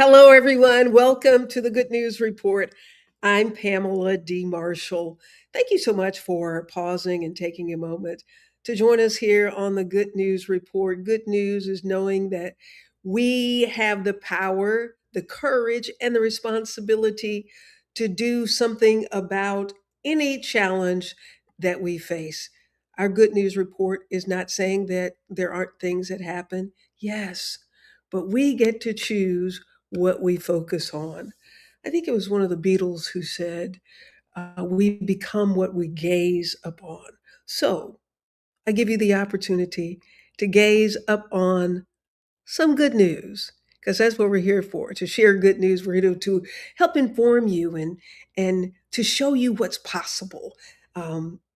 Hello, everyone. Welcome to the Good News Report. I'm Pamela D. Marshall. Thank you so much for pausing and taking a moment to join us here on the Good News Report. Good news is knowing that we have the power, the courage, and the responsibility to do something about any challenge that we face. Our Good News Report is not saying that there aren't things that happen. Yes, but we get to choose what we focus on. I think it was one of the Beatles who said, we become what we gaze upon. So I give you the opportunity to gaze up on some good news, because that's what we're here for, to share good news. We're here to help inform you and to show you what's possible.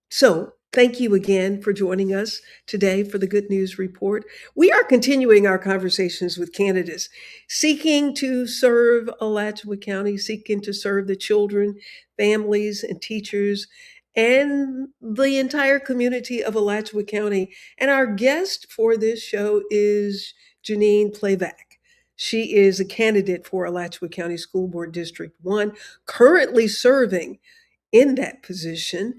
So thank you again for joining us today for the Good News Report. We are continuing our conversations with candidates seeking to serve Alachua County, seeking to serve the children, families, and teachers and the entire community of Alachua County. And our guest for this show is Janine Plavac. She is a candidate for Alachua County School Board District 1, currently serving in that position.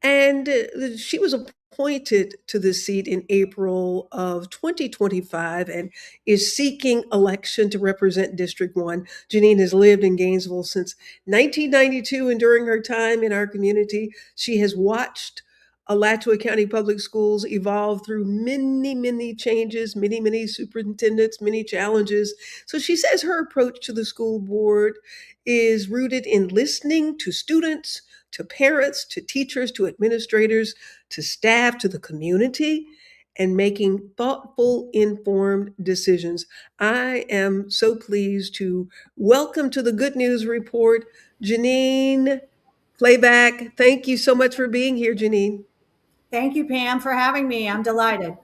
And she was appointed to the seat in April of 2025 and is seeking election to represent District 1. Janine has lived in Gainesville since 1992, and during her time in our community, she has watched Alachua County Public Schools evolve through many, many changes, many, many superintendents, many challenges. So she says her approach to the school board is rooted in listening to students, to parents, to teachers, to administrators, to staff, to the community, and making thoughtful, informed decisions. I am so pleased to welcome to the Good News Report Janine Playback. Thank you so much for being here, Janine. Thank you, Pam, for having me. I'm delighted.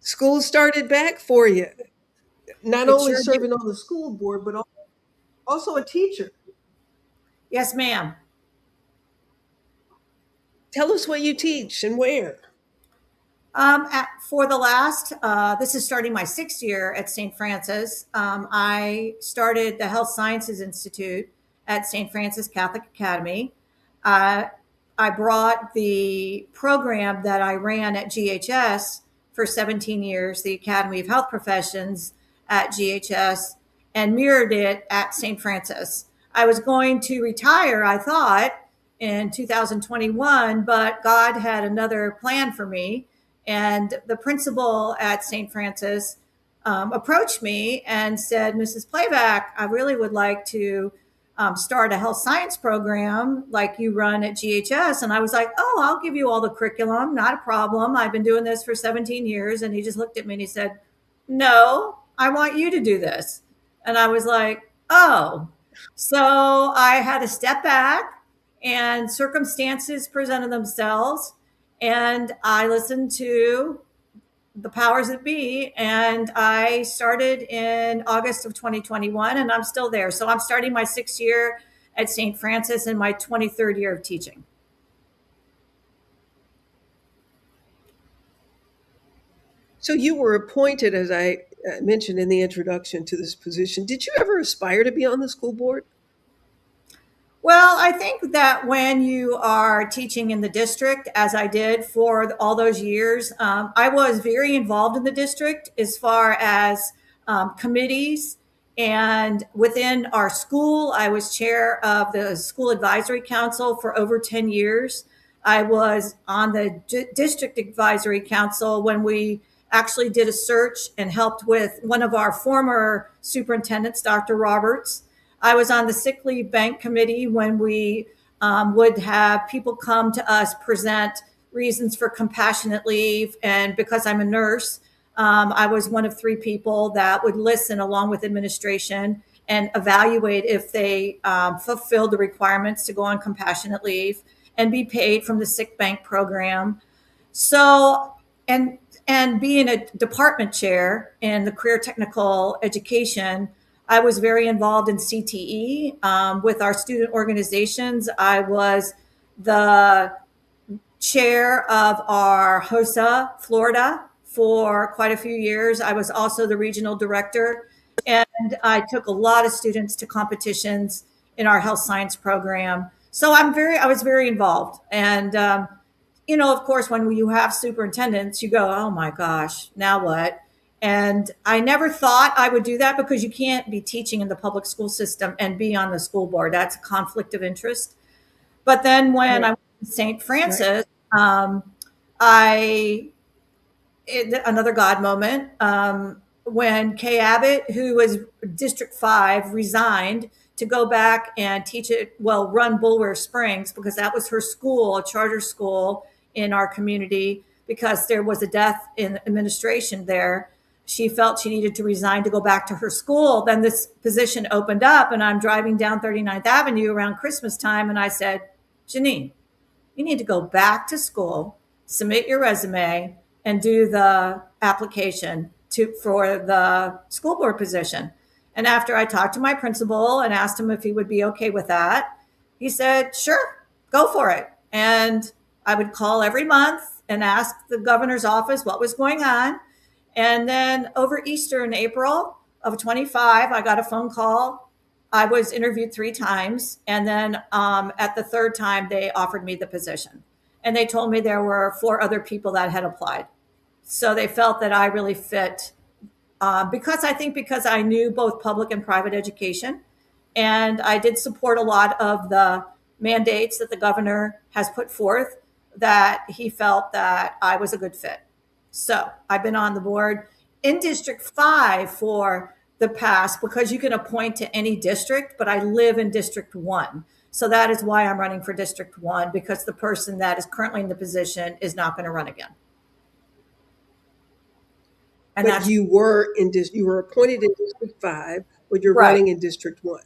School started back for you, not It only sure did. serving on the school board, but also a teacher. Yes, ma'am. Tell us what you teach and where. For the last, this is starting my sixth year at St. Francis. I started the Health Sciences Institute at St. Francis Catholic Academy. Uh, I brought the program that I ran at GHS for 17 years, the Academy of Health Professions at GHS, and mirrored it at St. Francis. I was going to retire, I thought, in 2021, but God had another plan for me. And the principal at St. Francis approached me and said, Mrs. Plavac, I really would like to start a health science program like you run at GHS. And I was like, oh, I'll give you all the curriculum. Not a problem. I've been doing this for 17 years. And he just looked at me and he said, no, I want you to do this. And I was like, oh. So I had to step back and circumstances presented themselves. And I listened to the powers that be. And I started in August of 2021, and I'm still there. So I'm starting my sixth year at St. Francis and my 23rd year of teaching. So you were appointed, as I mentioned in the introduction to this position. Did you ever aspire to be on the school board? Well, I think that when you are teaching in the district, as I did for all those years, I was very involved in the district as far as committees. And within our school, I was chair of the school advisory council for over 10 years. I was on the district advisory council when we actually did a search and helped with one of our former superintendents, Dr. Roberts. I was on the sick leave bank committee when we would have people come to us present reasons for compassionate leave. And because I'm a nurse, I was one of three people that would listen along with administration and evaluate if they fulfilled the requirements to go on compassionate leave and be paid from the sick bank program. So, and being a department chair in the career technical education, I was very involved in CTE with our student organizations. I was the chair of our HOSA Florida for quite a few years. I was also the regional director. And and I took a lot of students to competitions in our health science program. So I was very involved. And, of course, when you have superintendents, you go, oh my gosh, now what? And I never thought I would do that because you can't be teaching in the public school system and be on the school board. That's a conflict of interest. But then when I Right. went to St. Right. Francis, I another God moment when Kay Abbott, who was District 5, resigned to go back and run Bulwer Springs because that was her school, a charter school in our community, because there was a death in administration there. She felt she needed to resign to go back to her school. Then this position opened up, and I'm driving down 39th Avenue around Christmas time, and I said, Janine, you need to go back to school, submit your resume, and do the application for the school board position. And after I talked to my principal and asked him if he would be okay with that, he said, sure, go for it. And I would call every month and ask the governor's office what was going on. And then over Easter in April of 25, I got a phone call. I was interviewed 3 times. And then at the third time, they offered me the position. And they told me there were 4 other people that had applied. So they felt that I really fit because I knew both public and private education. And I did support a lot of the mandates that the governor has put forth, that he felt that I was a good fit. So I've been on the board in District 5 for the past, because you can appoint to any district, but I live in District 1. So that is why I'm running for District 1, because the person that is currently in the position is not going to run again. And But that's you were appointed in District 5, but you're right. running in District 1.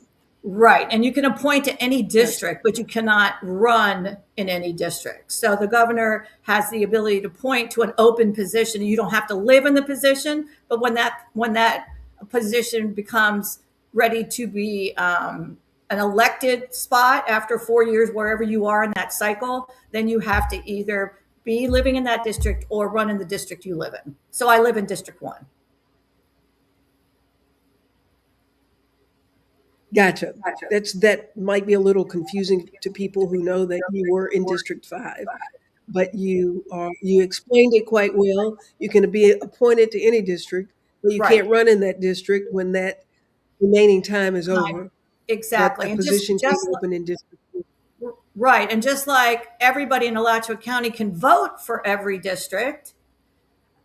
Right. And you can appoint to any Gotcha. district, but you cannot run in any district. So the governor has the ability to point to an open position. You don't have to live in the position, but when that position becomes ready to be an elected spot after 4 years, wherever you are in that cycle, then you have to either be living in that district or run in the district you live in. So I live in District 1. Gotcha. That might be a little confusing to people who know that you were in District 5, but you explained it quite well. You can be appointed to any district, but you Right. can't run in that district when that remaining time is Time. over. But a Exactly. And position can just open in District 2. right. And just like everybody in Alachua County can vote for every district,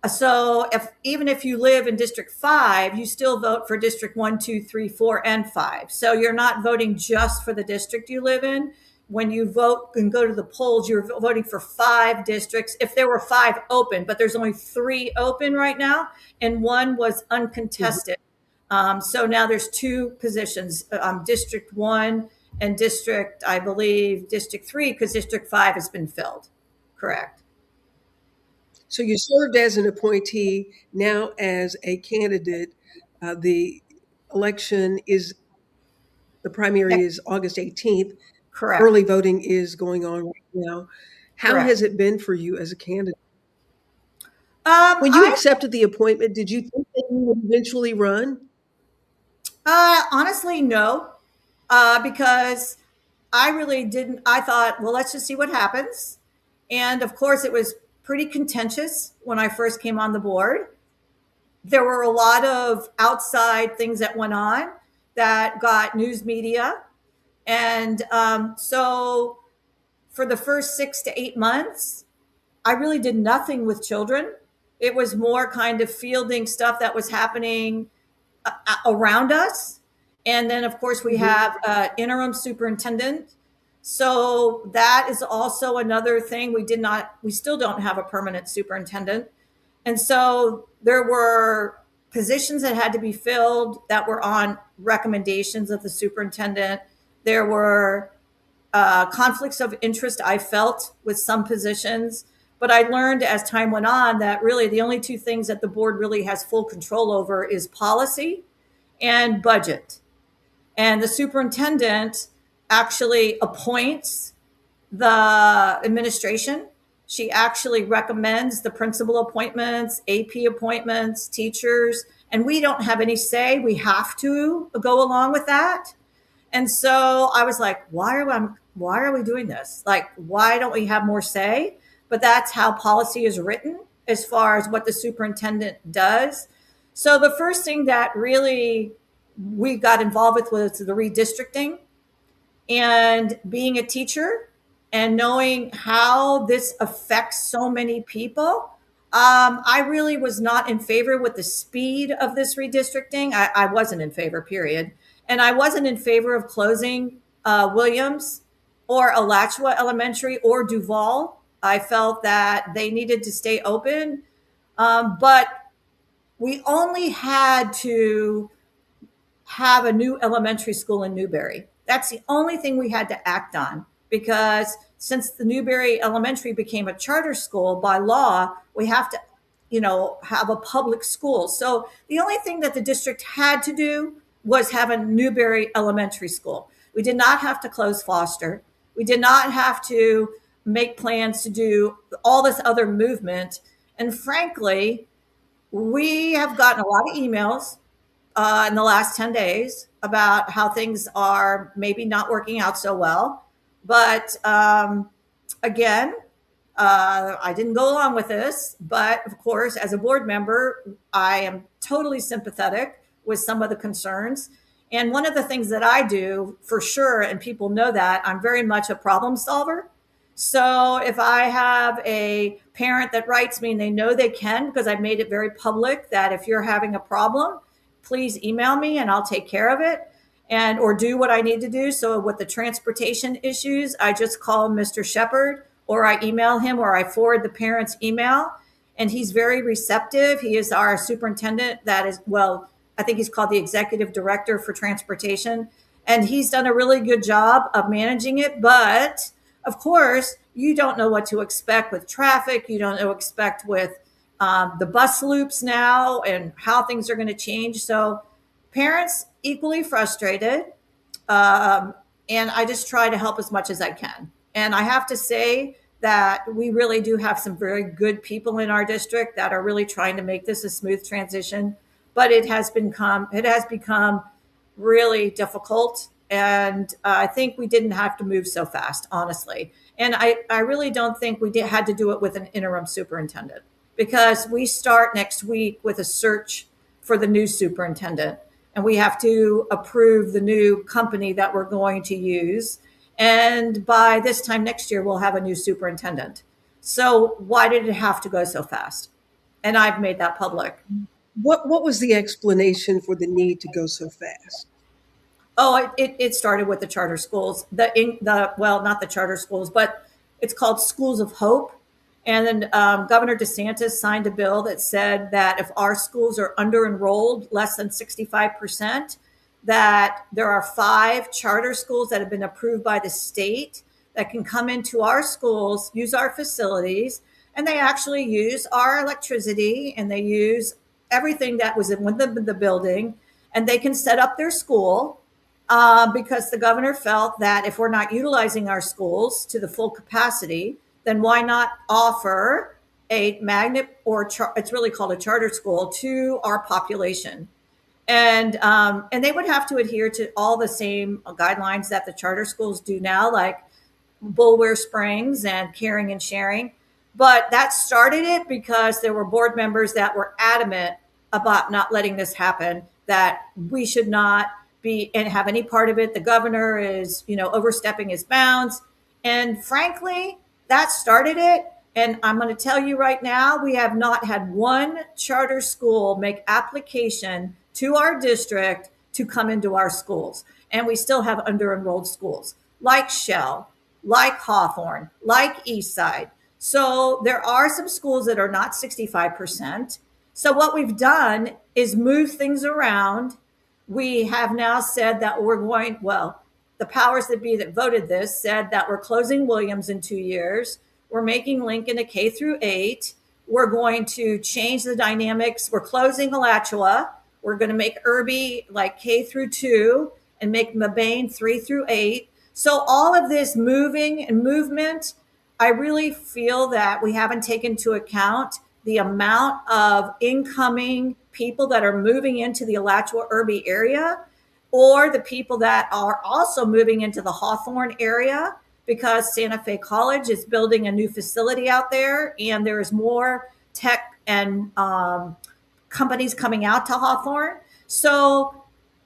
so even if you live in District 5, you still vote for District 1, 2, 3, 4, and 5. So you're not voting just for the district you live in. When you vote and go to the polls, you're voting for 5 districts. If there were 5 open, but there's only 3 open right now, and 1 was Mhm. uncontested. So now there's 2 positions, District 1 and I believe, District 3, because District 5 has been filled. Correct. So you served as an appointee, now as a candidate. The election is the primary is August 18th. Correct. Early voting is going on right now. How Correct. has it been for you as a candidate? When you I accepted the appointment, did you think that you would eventually run? Honestly, no, because I really didn't. I thought, well, let's just see what happens. And of course, it was pretty contentious when I first came on the board. There were a lot of outside things that went on that got news media. And so for the first 6 to 8 months, I really did nothing with children. It was more kind of fielding stuff that was happening around us. And then, of course, we Mhm. have interim superintendent. So that is also another thing. We still don't have a permanent superintendent. And so there were positions that had to be filled that were on recommendations of the superintendent. There were conflicts of interest I felt with some positions. But I learned as time went on that really the only 2 things that the board really has full control over is policy and budget. And the superintendent actually appoints the administration. She actually recommends the principal appointments, AP appointments, teachers, and we don't have any say. We have to go along with that. And so I was like, why are we doing this? Like, why don't we have more say? But that's how policy is written as far as what the superintendent does. So the first thing that really we got involved with was the redistricting, and being a teacher and knowing how this affects so many people. I really was not in favor with the speed of this redistricting. I wasn't in favor, period. And I wasn't in favor of closing Williams or Alachua Elementary or Duval. I felt that they needed to stay open. But we only had to have a new elementary school in Newberry. That's the only thing we had to act on, because since the Newberry Elementary became a charter school by law, we have to, have a public school. So the only thing that the district had to do was have a Newberry Elementary School. We did not have to close Foster. We did not have to make plans to do all this other movement. And frankly, we have gotten a lot of emails in the last 10 days about how things are maybe not working out so well. But again, I didn't go along with this. But of course, as a board member, I am totally sympathetic with some of the concerns. And one of the things that I do for sure, and people know that, I'm very much a problem solver. So if I have a parent that writes me and they know they can, because I've made it very public that if you're having a problem, please email me and I'll take care of it, and or do what I need to do. So with the transportation issues, I just call Mr. Shepherd, or I email him, or I forward the parent's email, and he's very receptive. He is our superintendent. That is, well, I think he's called the executive director for transportation, and he's done a really good job of managing it. But of course, you don't know what to expect with traffic. You don't know what to expect with the bus loops now and how things are going to change. So parents equally frustrated. And I just try to help as much as I can. And I have to say that we really do have some very good people in our district that are really trying to make this a smooth transition. But it has become really difficult. And I think we didn't have to move so fast, honestly. And I really don't think we had to do it with an interim superintendent, because we start next week with a search for the new superintendent, and we have to approve the new company that we're going to use. And by this time next year, we'll have a new superintendent. So why did it have to go so fast? And I've made that public. What was the explanation for the need to go so fast? Oh, it started with the charter schools, well, not the charter schools, but it's called Schools of Hope. And then Governor DeSantis signed a bill that said that if our schools are under enrolled less than 65%, that there are 5 charter schools that have been approved by the state that can come into our schools, use our facilities, and they actually use our electricity, and they use everything that was in the building, and they can set up their school. Because the governor felt that if we're not utilizing our schools to the full capacity, then why not offer a magnet, or it's really called a charter school, to our population? And they would have to adhere to all the same guidelines that the charter schools do now, like Bulwer Springs and caring and sharing. But that started it because there were board members that were adamant about not letting this happen, that we should not be and have any part of it. The governor is, overstepping his bounds. And frankly, that started it. And I'm going to tell you right now, we have not had one charter school make application to our district to come into our schools. And we still have under-enrolled schools like Shell, like Hawthorne, like Eastside. So there are some schools that are not 65%. So what we've done is move things around. We have now said that the powers that be that voted this said that we're closing Williams in 2 years. We're making Lincoln a K through 8. We're going to change the dynamics. We're closing Alachua. We're going to make Irby like K through 2 and make Mabane 3 through 8. So all of this moving and movement, I really feel that we haven't taken into account the amount of incoming people that are moving into the Alachua Irby area, or the people that are also moving into the Hawthorne area, because Santa Fe College is building a new facility out there, and there is more tech and companies coming out to Hawthorne. So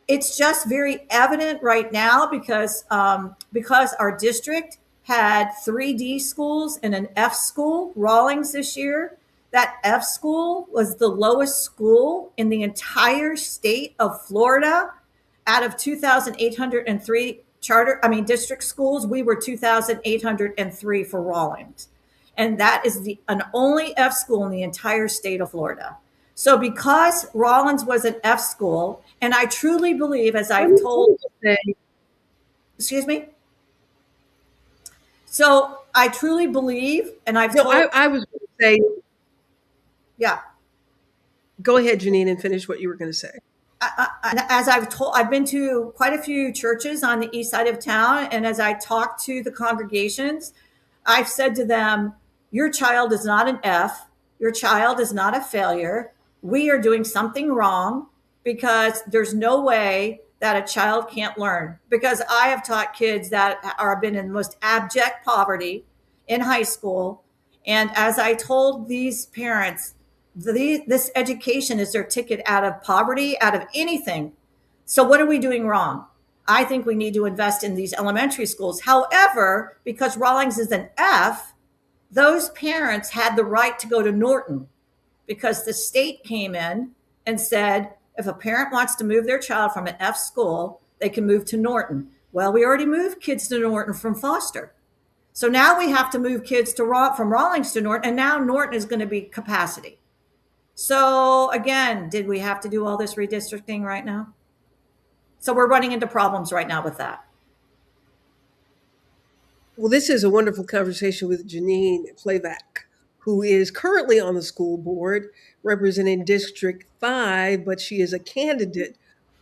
it's just very evident right now because our district had 3D schools and an F school, Rawlings, this year. That F school was the lowest school in the entire state of Florida. Out of 2,803 district schools, we were 2,803 for Rawlings. And that is an only F school in the entire state of Florida. So because Rawlins was an F school, and I truly believe, as I've told, excuse me. So I truly believe, and I've No, told, I was going to say, yeah. go ahead, Janine, and finish what you were going to say. As I've told, I've been to quite a few churches on the east side of town, and as I talk to the congregations, I've said to them, your child is not an F, your child is not a failure. We are doing something wrong, because there's no way that a child can't learn. Because I have taught kids that have been in the most abject poverty in high school, and as I told these parents, this education is their ticket out of poverty, out of anything. So what are we doing wrong? I think we need to invest in these elementary schools. However, because Rawlings is an F, those parents had the right to go to Norton, because the state came in and said, if a parent wants to move their child from an F school, they can move to Norton. Well, we already moved kids to Norton from Foster. So now we have to move kids from Rawlings to Norton, and now Norton is going to be capacity. So again, did we have to do all this redistricting right now? So we're running into problems right now with that. Well, this is a wonderful conversation with Janine Plavac, who is currently on the school board representing District 5, but she is a candidate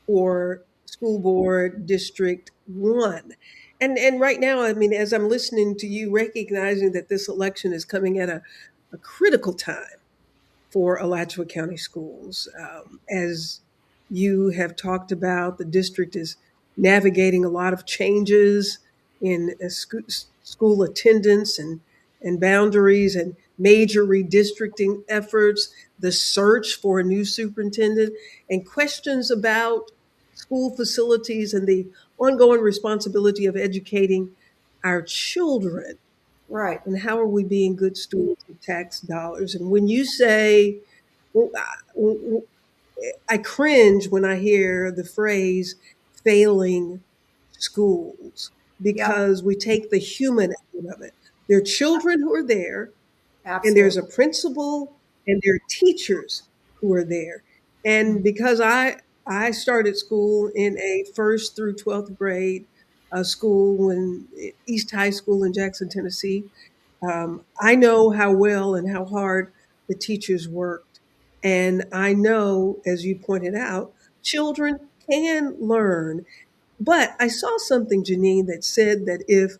for School Board District 1. And right now, I mean, as I'm listening to you, recognizing that this election is coming at a critical time for Alachua County schools. As you have talked about, the district is navigating a lot of changes in school attendance and boundaries and major redistricting efforts, the search for a new superintendent, and questions about school facilities and the ongoing responsibility of educating our children. Right. And how are we being good stewards of tax dollars? And when you say, well, I cringe when I hear the phrase failing schools, Yep. because we take the human element of it. There are children who are there, and there's a Absolutely. principal, and there are teachers who are there. And because I started school in a first through 12th grade school in East High School in Jackson, Tennessee, I know how well and how hard the teachers worked. And I know, as you pointed out, children can learn. But I saw something, Janine, that said that if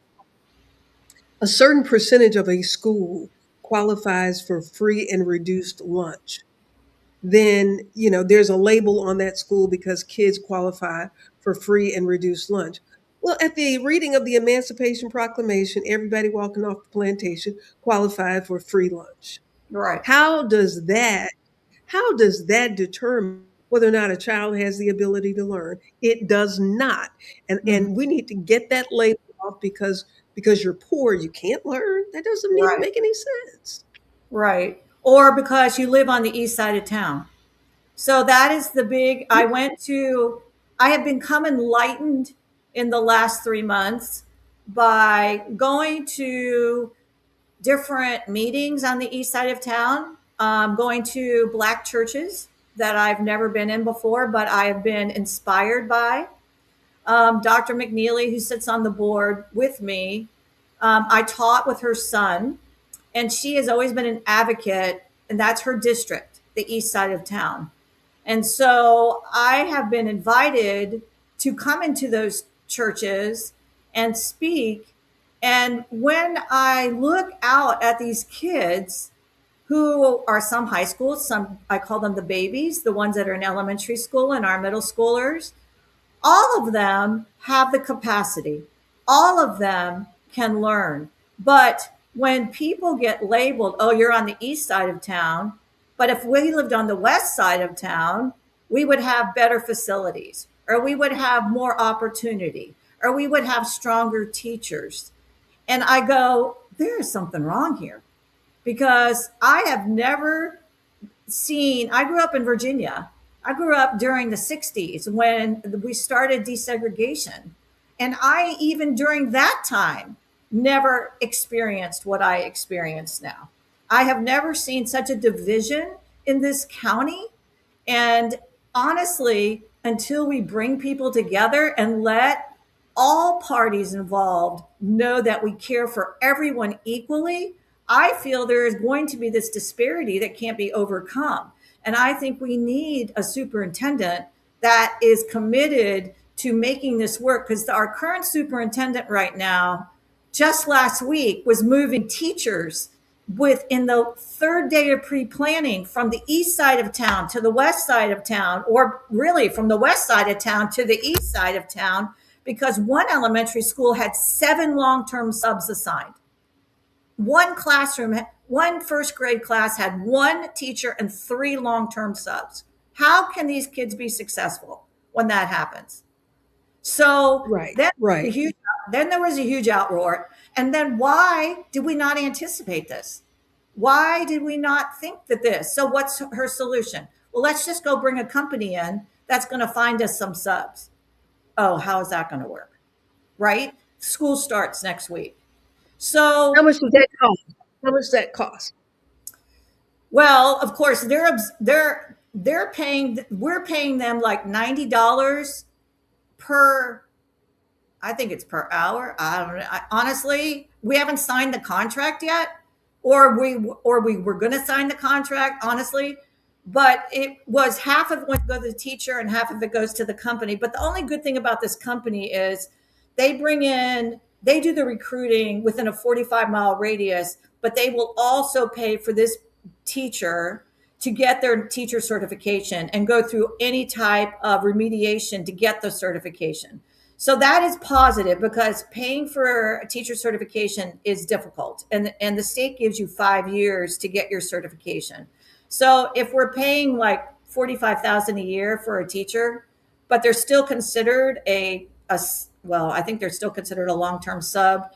a certain percentage of a school qualifies for free and reduced lunch, then there's a label on that school because kids qualify for free and reduced lunch. Well, at the reading of the Emancipation Proclamation, everybody walking off the plantation qualified for free lunch. Right. How does that how does that determine whether or not a child has the ability to learn? It does not. Mhm. And we need to get that label off, because you're poor, you can't learn. That doesn't need Right. make any sense. Right. Or because you live on the east side of town. So that is the big. I have become enlightened in the last 3 months by going to different meetings on the east side of town, going to Black churches that I've never been in before, but I have been inspired by. Dr. McNeely, who sits on the board with me, I taught with her son, and she has always been an advocate, and that's her district, the east side of town. And so I have been invited to come into those churches and speak. And when I look out at these kids who are some high schools, some I call them the babies, the ones that are in elementary school and our middle schoolers. All of them have the capacity. All of them can learn. But when people get labeled, oh, you're on the east side of town, but if we lived on the west side of town, we would have better facilities, or we would have more opportunity, or we would have stronger teachers. And I go, there is something wrong here, because I have never seen, I grew up in Virginia. I grew up during the 60s when we started desegregation. And I, even during that time, never experienced what I experience now. I have never seen such a division in this county. And honestly, until we bring people together and let all parties involved know that we care for everyone equally, I feel there is going to be this disparity that can't be overcome. And I think we need a superintendent that is committed to making this work, because our current superintendent right now, just last week, was moving teachers within the third day of pre-planning from the east side of town to the west side of town, or really from the west side of town to the east side of town, because one elementary school had 7 long-term subs assigned. One classroom, one first grade class had 1 teacher and 3 long-term subs. How can these kids be successful when that happens? So Right, right. then there was a huge outroar. And then why did we not anticipate this? Why did we not think that this? So what's her solution? Well, let's just go bring a company in that's going to find us some subs. Oh, how is that going to work? Right? School starts next week. How So, much does that cost? How much does that cost? well, of course, they're paying, we're paying them like $90 per, I think it's per hour. I don't know. Honestly, we haven't signed the contract yet, or we were going to sign the contract, honestly. But it was half of it went to go to the teacher and half of it goes to the company. But the only good thing about this company is they do the recruiting within a 45-mile radius, but they will also pay for this teacher to get their teacher certification and go through any type of remediation to get the certification. So that is positive, because paying for a teacher certification is difficult, and the state gives you 5 years to get your certification. So if we're paying like 45,000 a year for a teacher, but they're still considered well, I think they're still considered a long-term sub.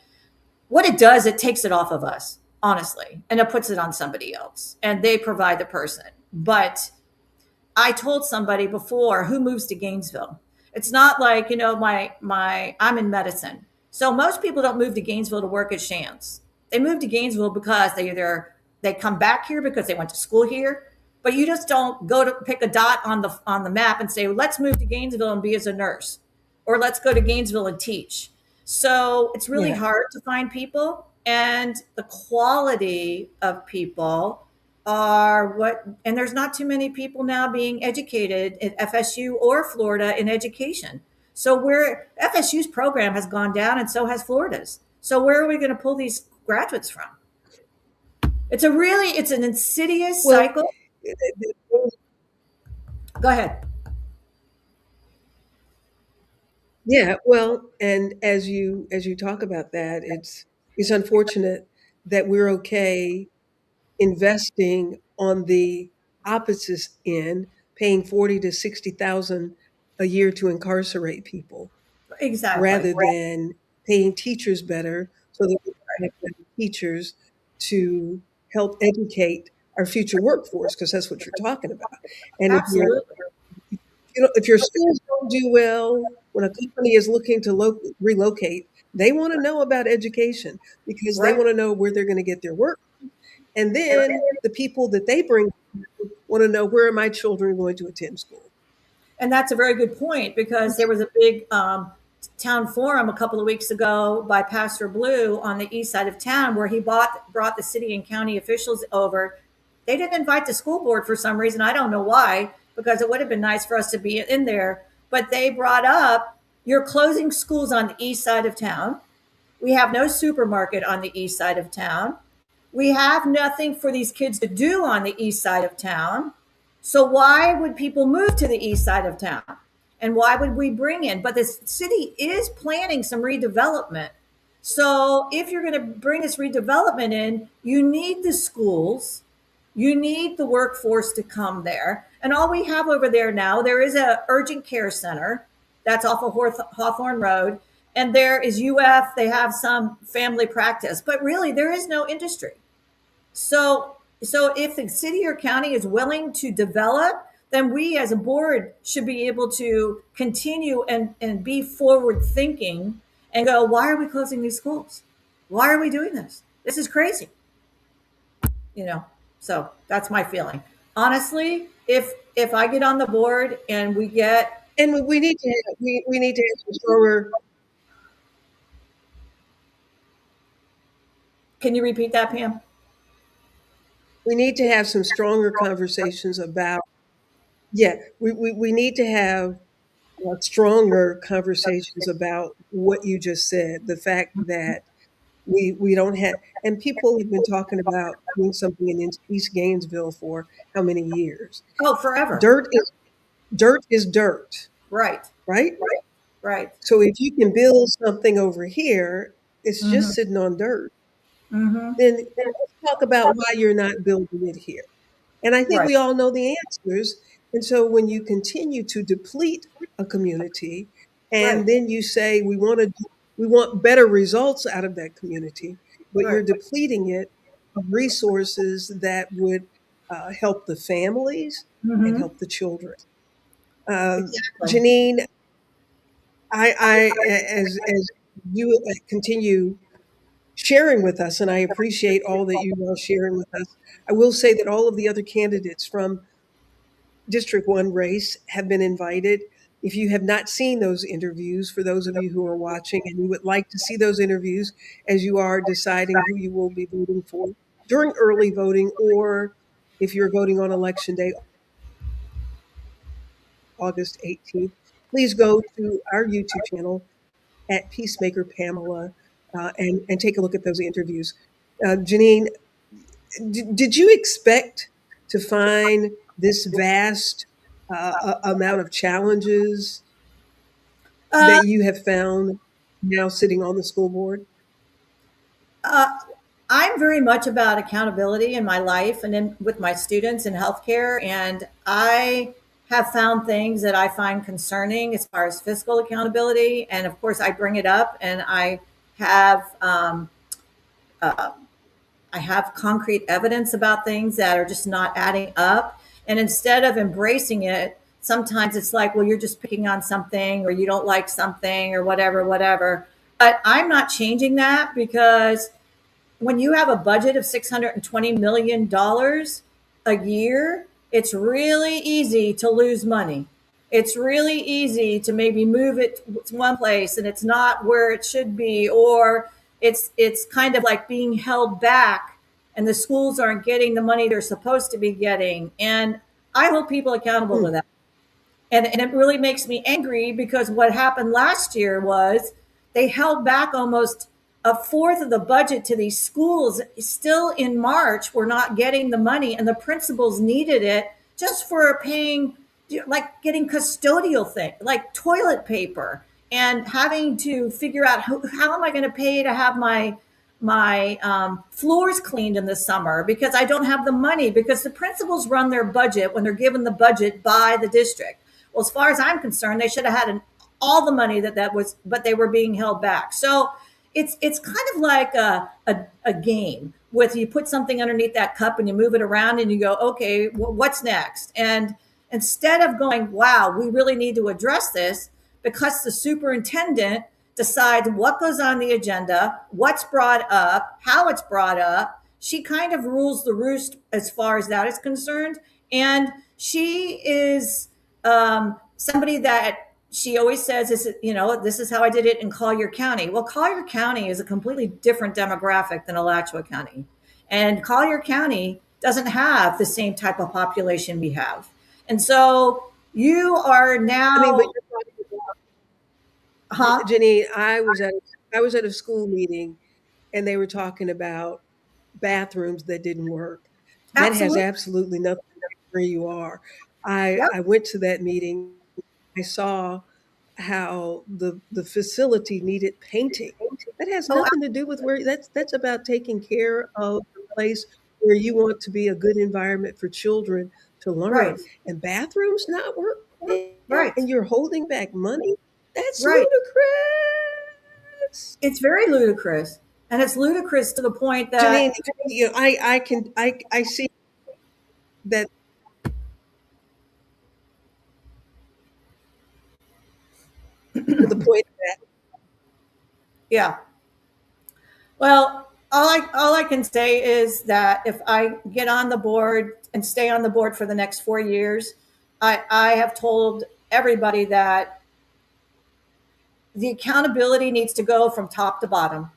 What it does, it takes it off of us, honestly, and it puts it on somebody else, and they provide the person. But I told somebody before, who moves to Gainesville? It's not like, I'm in medicine. So most people don't move to Gainesville to work at Shands. They move to Gainesville because they come back here because they went to school here. But you just don't go to pick a dot on the map and say, well, let's move to Gainesville and be as a nurse, or let's go to Gainesville and teach. So it's really Yeah. hard to find people, and the quality of people and there's not too many people now being educated at FSU or Florida in education. So where FSU's program has gone down, and so has Florida's. So where are we going to pull these graduates from? It's an insidious Well, cycle. Go ahead. yeah, well, and as you talk about that, it's unfortunate that we're okay investing on the opposite end, paying 40 to 60,000 a year to incarcerate people, Exactly. rather than paying teachers better so that we can have better teachers to help educate our future workforce, because that's what you're talking about. And Absolutely. if your schools don't do well, when a company is looking to relocate, they want to know about education, because they Right. want to know where they're going to get their work. And then the people that they bring want to know, where are my children going to attend school? And that's a very good point, because there was a big town forum a couple of weeks ago by Pastor Blue on the east side of town, where he brought the city and county officials over. They didn't invite the school board for some reason. I don't know why, because it would have been nice for us to be in there. But they brought up, you're closing schools on the east side of town. We have no supermarket on the east side of town. We have nothing for these kids to do on the east side of town. So why would people move to the east side of town? And why would we bring in? But the city is planning some redevelopment. So if you're going to bring this redevelopment in, you need the schools, you need the workforce to come there. And all we have over there now, there is a urgent care center that's off of Hawthorne Road. And there is UF, they have some family practice, but really there is no industry. So if the city or county is willing to develop, then we as a board should be able to continue and be forward thinking and go, why are we closing these schools? Why are we doing this? This is crazy. You know, so that's my feeling. Honestly, if I get on the board and we get, And we need to have, we need to have some stronger. can you repeat that, Pam? We need to have some stronger conversations about. Yeah, we need to have stronger conversations about what you just said. The fact that we don't have, and people have been talking about doing something in East Gainesville for how many years? Oh, forever. Dirt is dirt is dirt, Right. right? Right. So if you can build something over here, it's Mm-hmm. just sitting on dirt. Mm-hmm. Then let's talk about why you're not building it here. And I think Right. we all know the answers. And so when you continue to deplete a community Right. and then you say we want better results out of that community, but you're Right. depleting it of resources that would help the families and Mm-hmm. help the children. Uh, Exactly. Janine, as you continue sharing with us, and I appreciate all that you are sharing with us. I will say that all of the other candidates from District 1 race have been invited. If you have not seen those interviews, for those of you who are watching and you would like to see those interviews as you are deciding who you will be voting for during early voting, or if you're voting on election day, August 18th, please go to our YouTube channel at Peacemaker Pamela and take a look at those interviews. Janine, did you expect to find this vast amount of challenges Uh, that you have found now sitting on the school board? uh, I'm very much about accountability in my life and in with my students in healthcare. And I have found things that I find concerning as far as fiscal accountability. And of course, I bring it up and have uh, I have concrete evidence about things that are just not adding up. And instead of embracing it, sometimes it's like, well, you're just picking on something or you don't like something or whatever, whatever. But I'm not changing that because when you have a budget of $620 million a year, it's really easy to lose money. It's really easy to maybe move it to one place and it's not where it should be, or it's kind of like being held back and the schools aren't getting the money they're supposed to be getting. And I hold people accountable to Hmm. that. And it really makes me angry because what happened last year was they held back almost a fourth of the budget to these schools. Still in March, we're not getting the money, and the principals needed it just for paying, like getting custodial thing, like toilet paper, and having to figure out how am I going to pay to have my floors cleaned in the summer because I don't have the money, because the principals run their budget when they're given the budget by the district. Well, as far as I'm concerned, they should have had all the money that was, but they were being held back. So it's kind of like a game with you put something underneath that cup and you move it around and you go, okay, what's next? And instead of going, wow, we really need to address this, because the superintendent decides what goes on the agenda, what's brought up, how it's brought up. She kind of rules the roost as far as that is concerned. And she is somebody that she always says, this is how I did it in Collier County. Well, Collier County is a completely different demographic than Alachua County. And Collier County doesn't have the same type of population we have. And so you are I mean, but now, you're talking about, huh? Janine, I was at a school meeting and they were talking about bathrooms that didn't work. That has Absolutely. absolutely nothing to do with where you are. Yep. I went to that meeting. I saw how the facility needed painting. That has Oh, nothing to do with where that's about taking care of the place where you want to be a good environment for children to right. learn. And bathrooms not working Right. and you're holding back money? That's Right. ludicrous. It's very ludicrous. And it's ludicrous to the point Janine, that, I see that to the point that yeah. Well, all I can say is that if I get on the board and stay on the board for the next 4 years, I have told everybody that the accountability needs to go from top to bottom.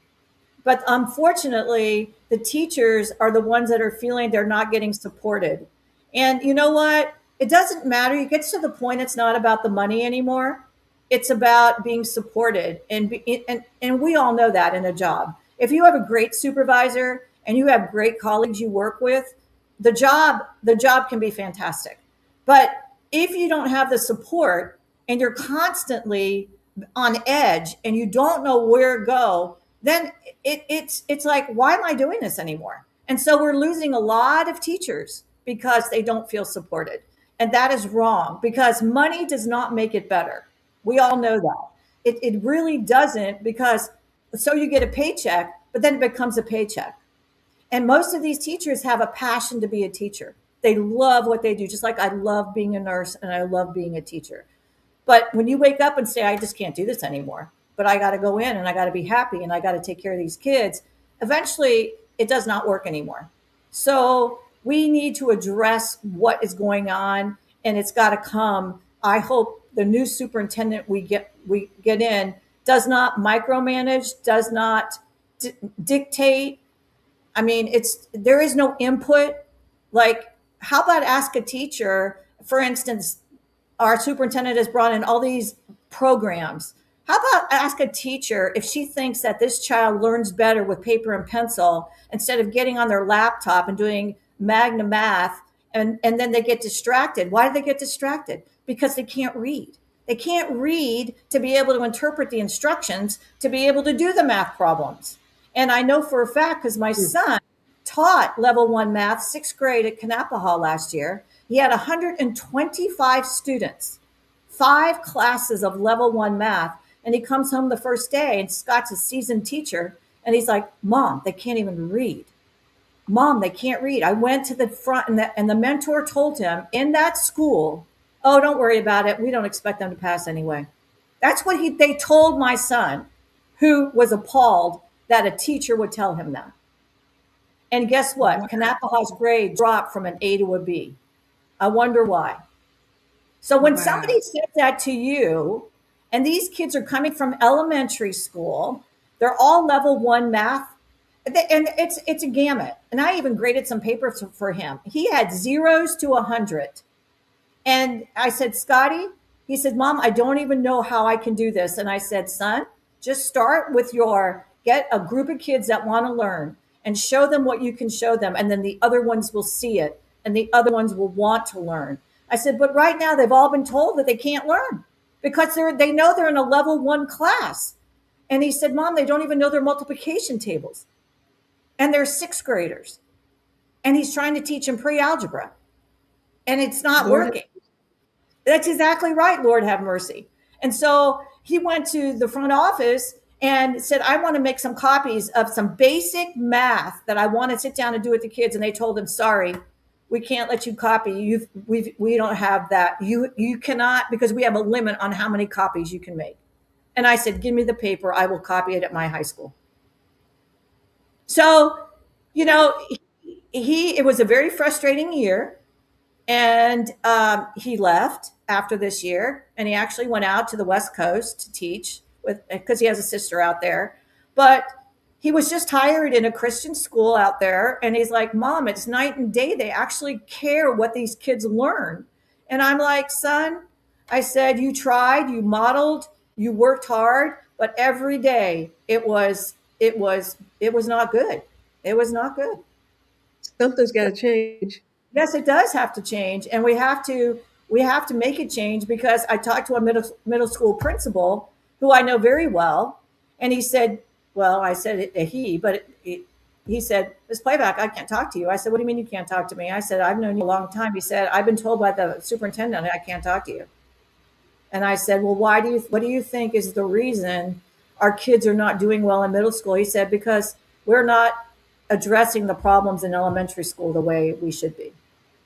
But unfortunately, the teachers are the ones that are feeling they're not getting supported. And you know what? It doesn't matter. You get to the point it's not about the money anymore. It's about being supported. And we all know that in a job. If you have a great supervisor and you have great colleagues you work with, the job can be fantastic. But if you don't have the support and you're constantly on edge and you don't know where to go, then it's like, why am I doing this anymore? And so we're losing a lot of teachers because they don't feel supported. And that is wrong because money does not make it better. We all know that. It really doesn't, because so you get a paycheck, but then it becomes a paycheck. And most of these teachers have a passion to be a teacher. They love what they do, just like I love being a nurse and I love being a teacher. But when you wake up and say, I just can't do this anymore, but I got to go in and I got to be happy and I got to take care of these kids, eventually it does not work anymore. So we need to address what is going on, and it's got to come. I hope the new superintendent we get in does not micromanage, does not dictate. I mean, there is no input. Like, how about ask a teacher, for instance, our superintendent has brought in all these programs. How about ask a teacher if she thinks that this child learns better with paper and pencil instead of getting on their laptop and doing Magna Math, and then they get distracted? Why do they get distracted? Because they can't read. They can't read to be able to interpret the instructions, to be able to do the math problems. And I know for a fact because my son taught level one math, sixth grade at Kanapaha last year. He had 125 students, 5 classes of level one math. And he comes home the first day, and Scott's a seasoned teacher. And he's like, Mom, they can't even read. Mom, they can't read. I went to the front, and the mentor told him in that school, oh, don't worry about it. We don't expect them to pass anyway. That's what they told my son, who was appalled that a teacher would tell him that. And guess what? Kanapaha's grade dropped from an A to a B. I wonder why. So when wow. somebody says that to you, and these kids are coming from elementary school, they're all level one math, and it's a gamut. And I even graded some papers for him. He had zeros to 100. And I said, Scotty, he said, Mom, I don't even know how I can do this. And I said, son, just start with get a group of kids that want to learn and show them what you can show them. And then the other ones will see it and the other ones will want to learn. I said, but right now they've all been told that they can't learn because they know they're in a level one class. And he said, Mom, they don't even know their multiplication tables. And they're sixth graders. And he's trying to teach them pre-algebra. And it's not Lord, working. That's exactly right, Lord have mercy. And so he went to the front office and said, I want to make some copies of some basic math that I want to sit down and do with the kids. And they told him, sorry, we can't let you copy. We don't have that. You cannot, because we have a limit on how many copies you can make. And I said, give me the paper. I will copy it at my high school. So, you know, it was a very frustrating year. And he left after this year, and he actually went out to the West Coast to teach because he has a sister out there. But he was just hired in a Christian school out there, and he's like, Mom, it's night and day. They actually care what these kids learn. And I'm like, son, I said, you tried, you modeled, you worked hard, but every day it was not good. It was not good. Something's got to change. Yes, it does have to change, and we have to make it change because I talked to a middle school principal who I know very well, and he said, "Well, I said it, he, but he said, Ms. Playback, I can't talk to you." I said, "What do you mean you can't talk to me?" I said, "I've known you a long time." He said, "I've been told by the superintendent I can't talk to you." And I said, "Well, what do you think is the reason our kids are not doing well in middle school?" He said, "Because we're not addressing the problems in elementary school the way we should be."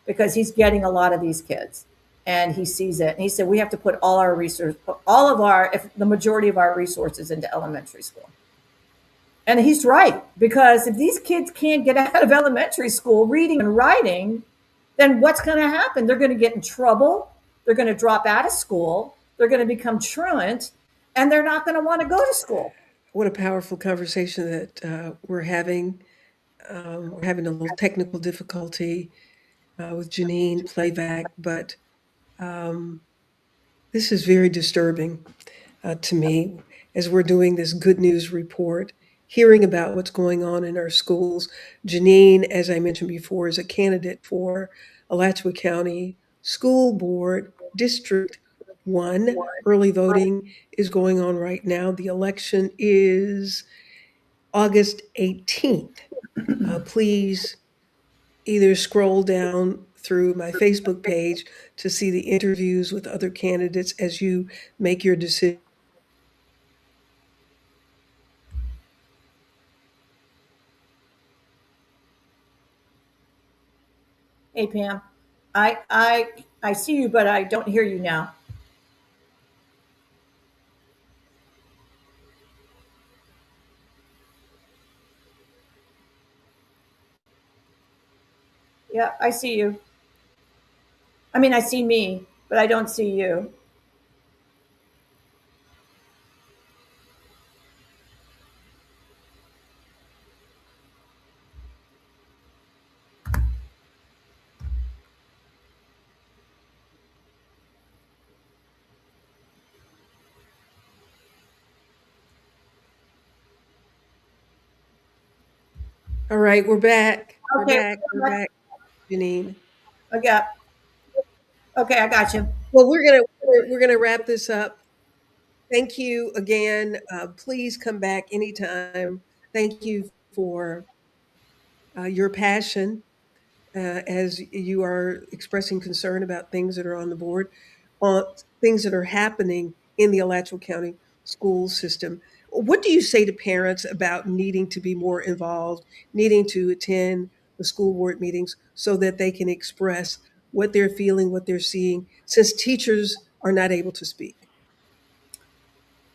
Because he's getting a lot of these kids and he sees it. And he said, we have to put all our resources, all of our, if the majority of our resources into elementary school. And he's right, because if these kids can't get out of elementary school reading and writing, then what's going to happen? They're going to get in trouble. They're going to drop out of school. They're going to become truant, and they're not going to want to go to school. What a powerful conversation that we're having. We're having a little technical difficulty with Janine Plavac, but um, this is very disturbing to me as we're doing this good news report, hearing about what's going on in our schools. Janine, as I mentioned before, is a candidate for Alachua County School Board District 1. Early voting is going on right now. The election is August 18th. Please either scroll down through my Facebook page to see the interviews with other candidates as you make your decision. Hey, Pam, I see you, but I don't hear you now. Yeah, I see you. I mean, I see me, but I don't see you. All right, we're back. We're Okay. back. We're back, Janine. Okay. Okay, I got you. Well, we're gonna wrap this up. Thank you again. Please come back anytime. Thank you for your passion as you are expressing concern about things that are on the board, on things that are happening in the Alachua County school system. What do you say to parents about needing to be more involved, needing to attend the school board meetings so that they can express what they're feeling, what they're seeing, since teachers are not able to speak?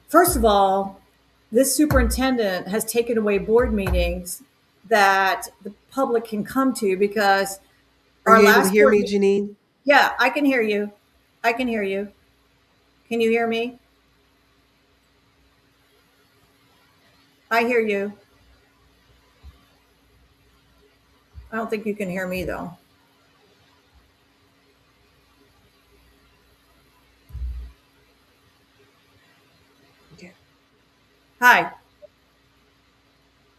First of all, this superintendent has taken away board meetings that the public can come to because Are our you able to last hear board me, meeting, Janine? yeah, I can hear you. I can hear you. Can you hear me? I hear you. I don't think you can hear me though. Okay. Hi.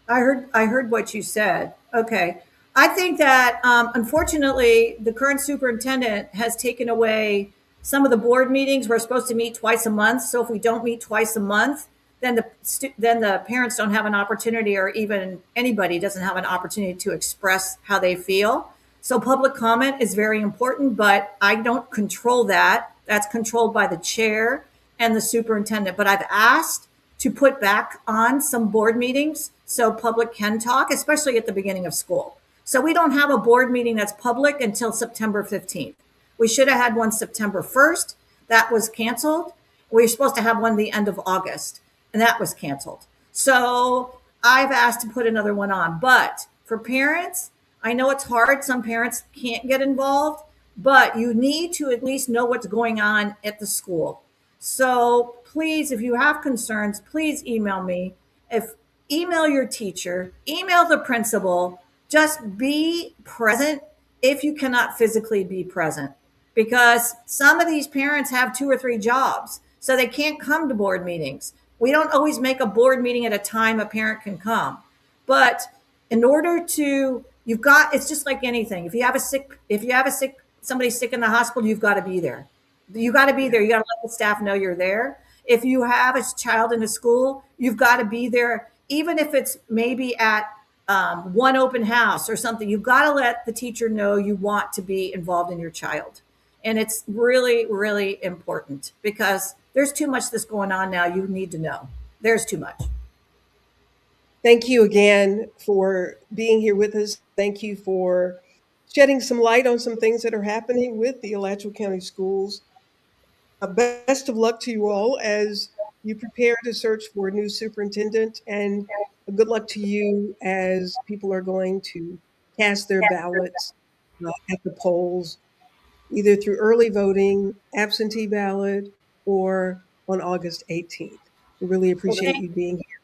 I heard what you said. Okay. I think that unfortunately the current superintendent has taken away some of the board meetings. We're supposed to meet twice a month. So if we don't meet twice a month, then the parents don't have an opportunity, or even anybody doesn't have an opportunity to express how they feel. So public comment is very important, but I don't control that. That's controlled by the chair and the superintendent. But I've asked to put back on some board meetings so public can talk, especially at the beginning of school. So we don't have a board meeting that's public until September 15th. We should have had one September 1st. That was canceled. We were supposed to have one the end of August, and that was canceled. So I've asked to put another one on. But for parents, I know it's hard. Some parents can't get involved, but you need to at least know what's going on at the school. So please, if you have concerns, please email me. If email your teacher, email the principal, just be present if you cannot physically be present. Because some of these parents have two or three jobs, so they can't come to board meetings. We don't always make a board meeting at a time a parent can come. But in order to You've got, it's just like anything. If you have a sick, somebody sick in the hospital, you've got to be there. You got to be Yeah. there. You got to let the staff know you're there. If you have a child in a school, you've got to be there, even if it's maybe at one open house or something. You've got to let the teacher know you want to be involved in your child. And it's really, really important because there's too much that's going on now. You need to know. There's too much. Thank you again for being here with us. Thank you for shedding some light on some things that are happening with the Alachua County Schools. Best of luck to you all as you prepare to search for a new superintendent, and good luck to you as people are going to cast their ballots at the polls, either through early voting, absentee ballot, or on August 18th. We really Well, appreciate you being here.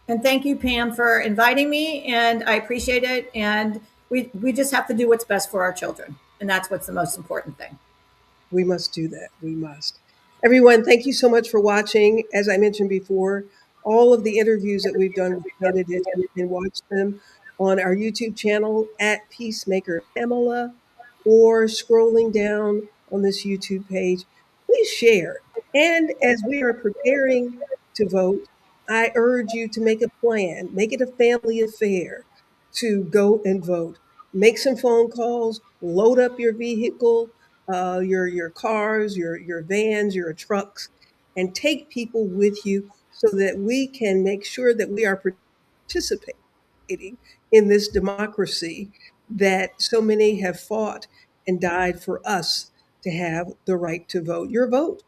and thank you, Pam, for inviting me. And I appreciate it. And we just have to do what's best for our children. And that's what's the most important thing. We must do that. We must. Everyone, thank you so much for watching. As I mentioned before, all of the interviews that we've done with candidates, you can watch them on our YouTube channel at Peacemaker Pamela or scrolling down on this YouTube page. Please share. And as we are preparing to vote, I urge you to make a plan, make it a family affair to go and vote. Make some phone calls, load up your vehicle, your cars, your vans, your trucks, and take people with you so that we can make sure that we are participating in this democracy that so many have fought and died for us to have the right to vote. Your vote,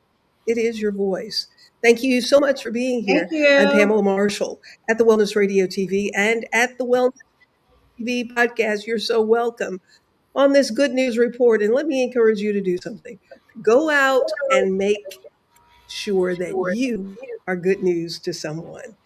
it is your voice. Thank you so much for being Thank here. I'm you. Pamela Marshall at the Wellness Radio TV and at the Wellness TV podcast. You're so welcome on this good news report. And let me encourage you to do something. Go out and make sure that you are good news to someone.